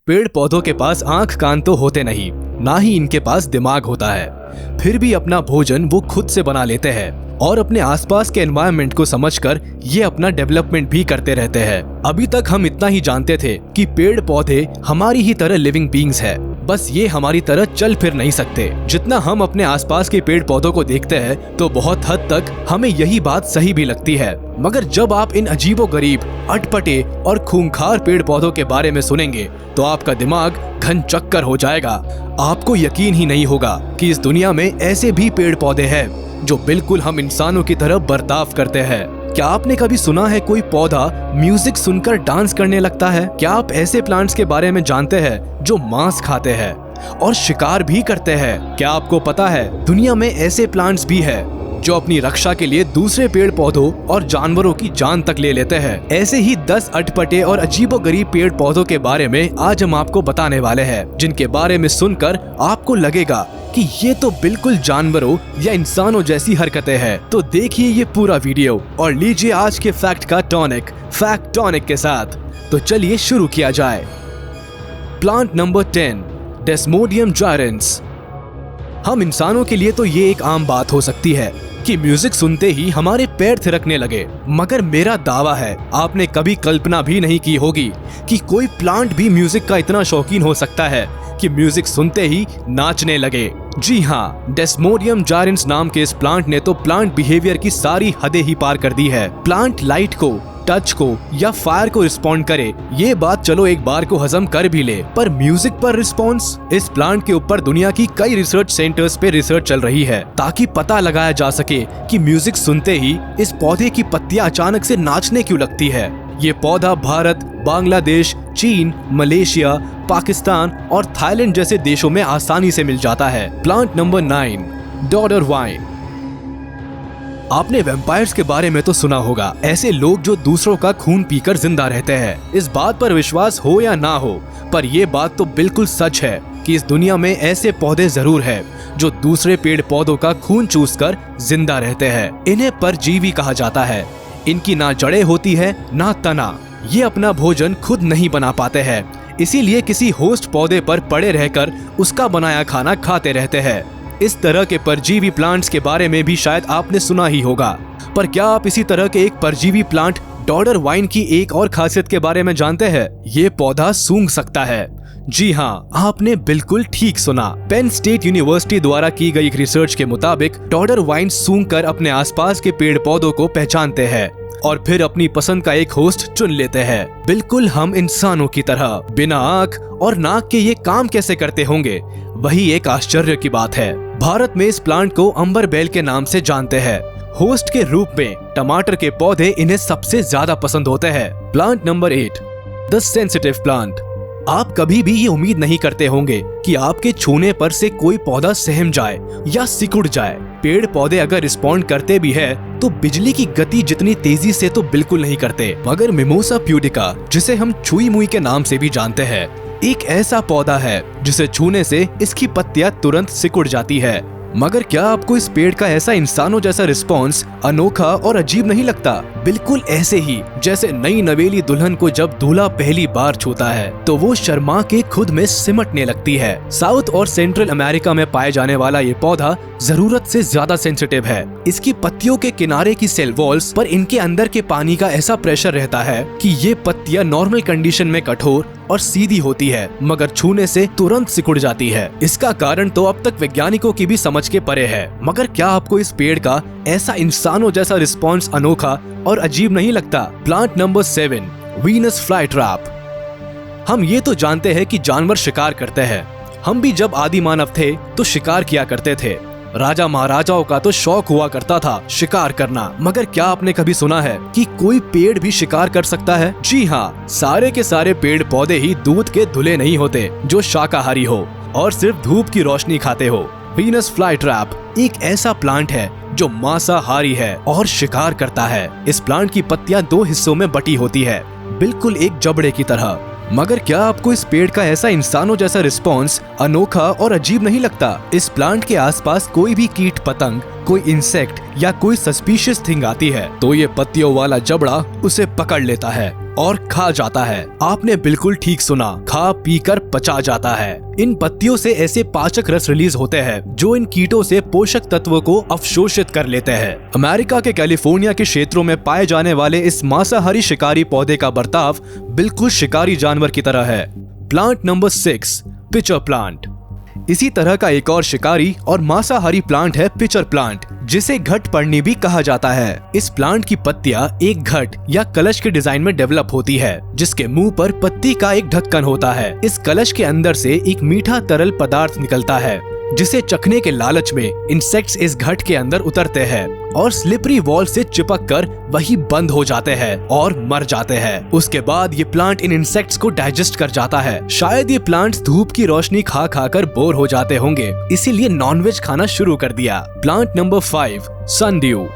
पेड़ पौधों के पास आंख कान तो होते नहीं, ना ही इनके पास दिमाग होता है। फिर भी अपना भोजन वो खुद से बना लेते हैं और अपने आसपास के एनवायरनमेंट को समझकर ये अपना डेवलपमेंट भी करते रहते हैं। अभी तक हम इतना ही जानते थे कि पेड़ पौधे हमारी ही तरह लिविंग बीइंग्स है, बस ये हमारी तरह चल फिर नहीं सकते। जितना हम अपने आसपास के पेड़ पौधों को देखते हैं तो बहुत हद तक हमें यही बात सही भी लगती है, मगर जब आप इन अजीबोगरीब, अटपटे और खूंखार पेड़ पौधों के बारे में सुनेंगे तो आपका दिमाग घन चक्कर हो जाएगा। आपको यकीन ही नहीं होगा कि इस दुनिया में ऐसे भी पेड़ पौधे हैं जो बिल्कुल हम इंसानों की तरह बर्ताव करते हैं। क्या आपने कभी सुना है कोई पौधा म्यूजिक सुनकर डांस करने लगता है? क्या आप ऐसे प्लांट्स के बारे में जानते हैं जो मांस खाते हैं और शिकार भी करते हैं? क्या आपको पता है दुनिया में ऐसे प्लांट्स भी है जो अपनी रक्षा के लिए दूसरे पेड़ पौधों और जानवरों की जान तक ले लेते हैं? ऐसे ही 10 अटपटे और अजीबोगरीब पेड़ पौधों के बारे में आज हम आपको बताने वाले हैं, जिनके बारे में सुनकर आपको लगेगा कि ये तो बिल्कुल जानवरों या इंसानों जैसी हरकतें हैं। तो देखिए ये पूरा वीडियो और लीजिए आज के फैक्ट का टॉनिक, फैक्ट टॉनिक के साथ। तो चलिए शुरू किया जाए। Plant number 10, Desmodium जायरेंस। हम इंसानों के लिए तो ये एक आम बात हो सकती है कि म्यूजिक सुनते ही हमारे पैर थिरकने लगे, मगर मेरा दावा है आपने कभी कल्पना भी नहीं की होगी कि कोई प्लांट भी म्यूजिक का इतना शौकीन हो सकता है कि म्यूजिक सुनते ही नाचने लगे। जी हाँ, डेस्मोडियम जायरेंस नाम के इस प्लांट ने तो प्लांट बिहेवियर की सारी हदें ही पार कर दी है। प्लांट लाइट को, टच को या फायर को रिस्पॉन्ड करे, ये बात चलो एक बार को हजम कर भी ले, पर म्यूजिक पर रिस्पॉन्स? इस प्लांट के ऊपर दुनिया की कई रिसर्च सेंटर्स पे रिसर्च चल रही है ताकि पता लगाया जा सके कि म्यूजिक सुनते ही इस पौधे की पत्तियां अचानक से नाचने क्यों लगती है। ये पौधा भारत, बांग्लादेश, चीन, मलेशिया, पाकिस्तान और थाईलैंड जैसे देशों में आसानी से मिल जाता है। Plant number 9, डॉडर wine. आपने वैम्पायर्स के बारे में तो सुना होगा, ऐसे लोग जो दूसरों का खून पीकर जिंदा रहते हैं। इस बात पर विश्वास हो या ना हो, पर यह बात तो बिल्कुल सच है कि इस दुनिया में ऐसे पौधे जरूर हैं जो दूसरे पेड़ पौधों का खून चूसकर जिंदा रहते हैं। इन्हें परजीवी कहा जाता है। इनकी ना जड़ें होती है ना तना। ये अपना भोजन खुद नहीं बना पाते हैं, इसीलिए किसी होस्ट पौधे पर पड़े रहकर उसका बनाया खाना खाते रहते हैं। इस तरह के परजीवी प्लांट्स के बारे में भी शायद आपने सुना ही होगा, पर क्या आप इसी तरह के एक परजीवी प्लांट डॉडर वाइन की एक और खासियत के बारे में जानते हैं? ये पौधा सूंघ सकता है। जी हाँ, आपने बिल्कुल ठीक सुना। पेन स्टेट यूनिवर्सिटी द्वारा की गई एक रिसर्च के मुताबिक डॉडर वाइन सूंघकर अपने आसपास के पेड़ पौधों को पहचानते हैं और फिर अपनी पसंद का एक होस्ट चुन लेते हैं। बिल्कुल हम इंसानों की तरह। बिना आँख और नाक के ये काम कैसे करते होंगे, वही एक आश्चर्य की बात है। भारत में इस प्लांट को अंबर बेल के नाम से जानते हैं। होस्ट के रूप में टमाटर के पौधे इन्हें सबसे ज्यादा पसंद होते हैं। Plant number 8, the sensitive plant. आप कभी भी ये उम्मीद नहीं करते होंगे कि आपके छूने पर से कोई पौधा सहम जाए या सिकुड़ जाए। पेड़ पौधे अगर रिस्पॉन्ड करते भी है तो बिजली की गति जितनी तेजी से तो बिल्कुल नहीं करते, मगर मिमोसा प्यूडिका, जिसे हम छुई मुई के नाम से भी जानते हैं, एक ऐसा पौधा है जिसे छूने से इसकी पत्तियां तुरंत सिकुड़ जाती है। मगर क्या आपको इस पेड़ का ऐसा इंसानों जैसा रिस्पॉन्स अनोखा और अजीब नहीं लगता? बिल्कुल ऐसे ही जैसे नई नवेली दुल्हन को जब दूल्हा पहली बार छूता है तो वो शर्मा के खुद में सिमटने लगती है। साउथ और सेंट्रल अमेरिका में पाए जाने वाला ये पौधा जरूरत से ज्यादा सेंसिटिव है। इसकी पत्तियों के किनारे की सेल वॉल्स पर इनके अंदर के पानी का ऐसा प्रेशर रहता है कि ये पत्तियां नॉर्मल कंडीशन में कठोर और सीधी होती है, मगर छूने से तुरंत सिकुड़ जाती है। इसका कारण तो अब तक वैज्ञानिकों की भी समझ के परे है, मगर क्या आपको इस पेड़ का ऐसा इंसानों जैसा रिस्पॉन्स अनोखा और अजीब नहीं लगता? Plant number 7, Venus flytrap. हम ये तो जानते हैं कि जानवर शिकार करते हैं। हम भी जब आदि मानव थे तो शिकार किया करते थे। राजा महाराजाओं का तो शौक हुआ करता था शिकार करना, मगर क्या आपने कभी सुना है कि कोई पेड़ भी शिकार कर सकता है? जी हाँ, सारे के सारे पेड़ पौधे ही दूध के धुले नहीं होते जो शाकाहारी हो और सिर्फ धूप की रोशनी खाते हो। वीनस फ्लाईट्रैप एक ऐसा प्लांट है जो मांसाहारी है और शिकार करता है। इस प्लांट की पत्तियां 2 हिस्सों में बटी होती है, बिल्कुल एक जबड़े की तरह। मगर क्या आपको इस पेड़ का ऐसा इंसानों जैसा रिस्पॉन्स अनोखा और अजीब नहीं लगता? इस प्लांट के आसपास कोई भी कीट पतंग, कोई इंसेक्ट या कोई सस्पिशियस थिंग आती है तो ये पत्तियों वाला जबड़ा उसे पकड़ लेता है और खा जाता है। आपने बिल्कुल ठीक सुना, खा पी कर पचा जाता है। इन पत्तियों से ऐसे पाचक रस रिलीज होते हैं जो इन कीटों से पोषक तत्वों को अवशोषित कर लेते हैं। अमेरिका के कैलिफोर्निया के क्षेत्रों में पाए जाने वाले इस मांसाहारी शिकारी पौधे का बर्ताव बिल्कुल शिकारी जानवर की तरह है। Plant number 6, pitcher plant. इसी तरह का एक और शिकारी और मांसाहारी प्लांट है पिचर प्लांट, जिसे घटपर्णी भी कहा जाता है। इस प्लांट की पत्तियां एक घट या कलश के डिजाइन में डेवलप होती है, जिसके मुंह पर पत्ती का एक ढक्कन होता है। इस कलश के अंदर से एक मीठा तरल पदार्थ निकलता है, जिसे चखने के लालच में इंसेक्ट्स इस घट के अंदर उतरते हैं और स्लिपरी वॉल से चिपक कर वही बंद हो जाते हैं और मर जाते हैं। उसके बाद ये प्लांट इन इंसेक्ट्स को डाइजेस्ट कर जाता है। शायद ये प्लांट्स धूप की रोशनी खा खा कर बोर हो जाते होंगे, इसीलिए नॉनवेज खाना शुरू कर दिया। Plant number 5, sundew.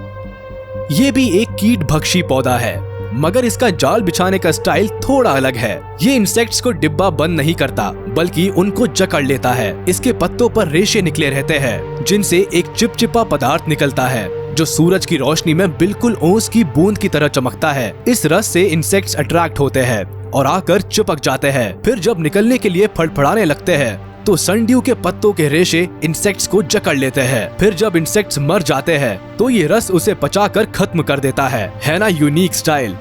ये भी एक कीट भक्षी पौधा है, मगर इसका जाल बिछाने का स्टाइल थोड़ा अलग है। ये इंसेक्ट्स को डिब्बा बंद नहीं करता, बल्कि उनको जकड़ लेता है। इसके पत्तों पर रेशे निकले रहते हैं, जिनसे एक चिपचिपा पदार्थ निकलता है, जो सूरज की रोशनी में बिल्कुल ओस की बूंद की तरह चमकता है। इस रस से इंसेक्ट्स अट्रैक्ट होते हैं और आकर चिपक जाते हैं। फिर जब निकलने के लिए फड़फड़ाने लगते हैं, तो सनड्यू के पत्तों के रेशे इंसेक्ट्स को जकड़ लेते हैं। फिर जब इंसेक्ट्स मर जाते हैं, तो ये रस उसे पचाकर खत्म कर देता है ना unique style.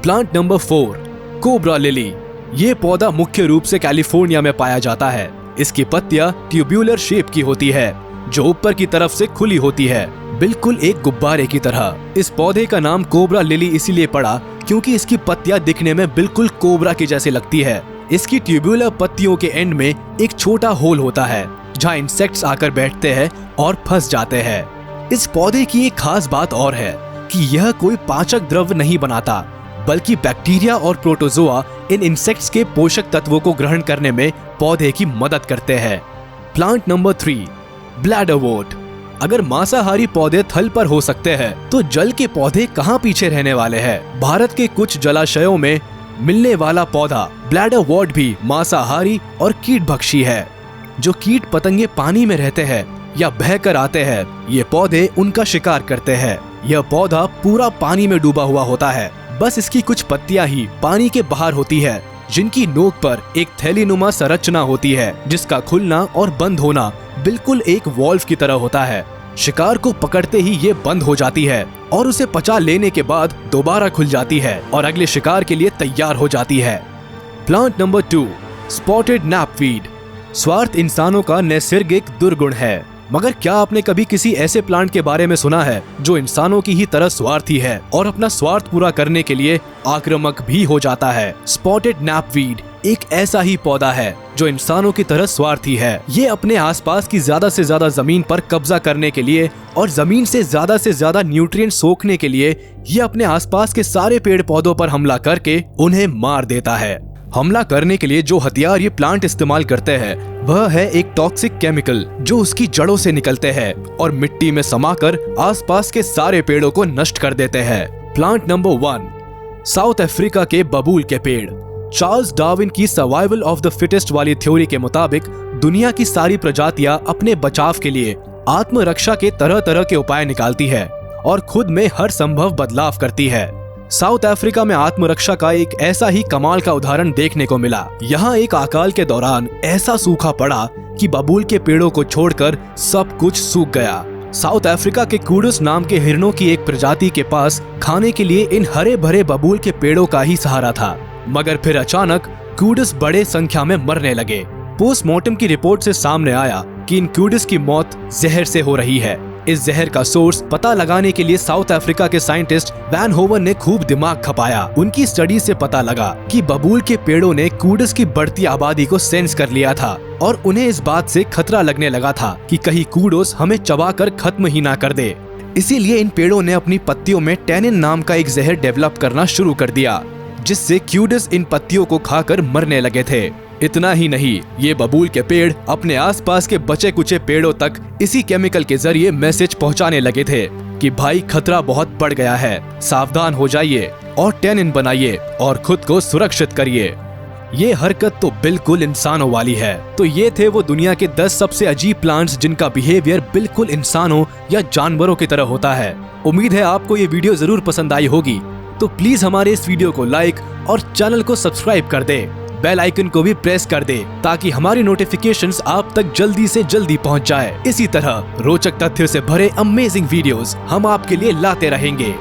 Plant number 4, cobra lily. ये पौधा मुख्य रूप से कैलिफोर्निया में पाया जाता है। इसकी पत्तियां ट्यूब्यूलर शेप की होती है, जो ऊपर की तरफ से खुली होती है, बिल्कुल एक गुब्बारे की तरह। इस पौधे का नाम कोबरा लिली इसीलिए पड़ा क्योंकि इसकी पत्तियां दिखने में बिल्कुल कोबरा की जैसी लगती है। इसकी ट्यूब्यूलर पत्तियों के एंड में एक छोटा होल होता है, जहाँ इंसेक्ट्स आकर बैठते हैं और फंस जाते हैं। इस पौधे की एक खास बात और है कि यह कोई पाचक द्रव्य नहीं बनाता, बल्कि बैक्टीरिया और प्रोटोजोआ इन इंसेक्ट्स के पोषक तत्वों को ग्रहण करने में पौधे की मदद करते हैं। Plant number 3, ब्लैडरवोर्ट। अगर मांसाहारी पौधे थल पर हो सकते हैं, तो जल के पौधे कहाँ पीछे रहने वाले हैं। भारत के कुछ जलाशयों में मिलने वाला पौधा ब्लैडरवोर्ट भी मांसाहारी और कीटभक्षी है। जो कीट पतंगे पानी में रहते हैं या बहकर आते हैं, ये पौधे उनका शिकार करते हैं। यह पौधा पूरा पानी में डूबा हुआ होता है, बस इसकी कुछ पत्तियां ही पानी के बाहर होती है, जिनकी नोक पर एक थैलीनुमा संरचना होती है, जिसका खुलना और बंद होना बिल्कुल एक वॉल्व की तरह होता है। शिकार को पकड़ते ही ये बंद हो जाती है और उसे पचा लेने के बाद दोबारा खुल जाती है और अगले शिकार के लिए तैयार हो जाती है। Plant number 2, spotted knapweed. स्वार्थ इंसानों का नैसर्गिक दुर्गुण है, मगर क्या आपने कभी किसी ऐसे प्लांट के बारे में सुना है जो इंसानों की ही तरह स्वार्थी है और अपना स्वार्थ पूरा करने के लिए आक्रामक भी हो जाता है? स्पॉटेड नैपवीड एक ऐसा ही पौधा है जो इंसानों की तरह स्वार्थी है। ये अपने आसपास की ज्यादा से ज्यादा जमीन पर कब्जा करने के लिए और जमीन से ज्यादा न्यूट्रिएंट सोखने के लिए ये अपने आसपास के सारे पेड़ पौधों पर हमला करके उन्हें मार देता है। हमला करने के लिए जो हथियार ये प्लांट इस्तेमाल करते हैं, वह है एक टॉक्सिक केमिकल जो उसकी जड़ों से निकलते हैं और मिट्टी में समाकर आसपास के सारे पेड़ों को नष्ट कर देते हैं। प्लांट नंबर 1, साउथ अफ्रीका के बबूल के पेड़। चार्ल्स डार्विन की सर्वाइवल ऑफ द फिटेस्ट वाली थ्योरी के मुताबिक दुनिया की सारी प्रजातियां अपने बचाव के लिए आत्मरक्षा के तरह तरह के उपाय निकालती है और खुद में हर संभव बदलाव करती है। साउथ अफ्रीका में आत्मरक्षा का एक ऐसा ही कमाल का उदाहरण देखने को मिला। यहाँ एक अकाल के दौरान ऐसा सूखा पड़ा कि बबूल के पेड़ों को छोड़कर सब कुछ सूख गया। साउथ अफ्रीका के कूडस नाम के हिरणों की एक प्रजाति के पास खाने के लिए इन हरे भरे बबूल के पेड़ों का ही सहारा था, मगर फिर अचानक कूडस बड़े संख्या में मरने लगे। पोस्टमार्टम की रिपोर्ट से सामने आया कि इन कूडस की मौत जहर से हो रही है। इस जहर का सोर्स पता लगाने के लिए साउथ अफ्रीका के साइंटिस्ट वैन होवन ने खूब दिमाग खपाया। उनकी स्टडी से पता लगा कि बबूल के पेड़ों ने कूडस की बढ़ती आबादी को सेंस कर लिया था और उन्हें इस बात से खतरा लगने लगा था कि कहीं कूडस हमें चबाकर खत्म ही ना कर दे। इसीलिए इन पेड़ों ने अपनी पत्तियों में टैनिन नाम का एक जहर डेवलप करना शुरू कर दिया, जिससे कूडस इन पत्तियों को खाकर मरने लगे थे। इतना ही नहीं, ये बबूल के पेड़ अपने आसपास के बचे कुचे पेड़ों तक इसी केमिकल के जरिए मैसेज पहुंचाने लगे थे कि भाई खतरा बहुत बढ़ गया है, सावधान हो जाइए और टैनिन बनाइए और खुद को सुरक्षित करिए। ये हरकत तो बिल्कुल इंसानों वाली है। तो ये थे वो दुनिया के 10 सबसे अजीब प्लांट्स जिनका बिहेवियर बिल्कुल इंसानों या जानवरों की तरह होता है। उम्मीद है आपको ये वीडियो जरूर पसंद आई होगी। तो प्लीज हमारे इस वीडियो को लाइक और चैनल को सब्सक्राइब कर दे। बेल आइकन को भी प्रेस कर दे ताकि हमारी नोटिफिकेशंस आप तक जल्दी से जल्दी पहुंच जाए। इसी तरह रोचक तथ्यों से भरे अमेजिंग वीडियोस हम आपके लिए लाते रहेंगे।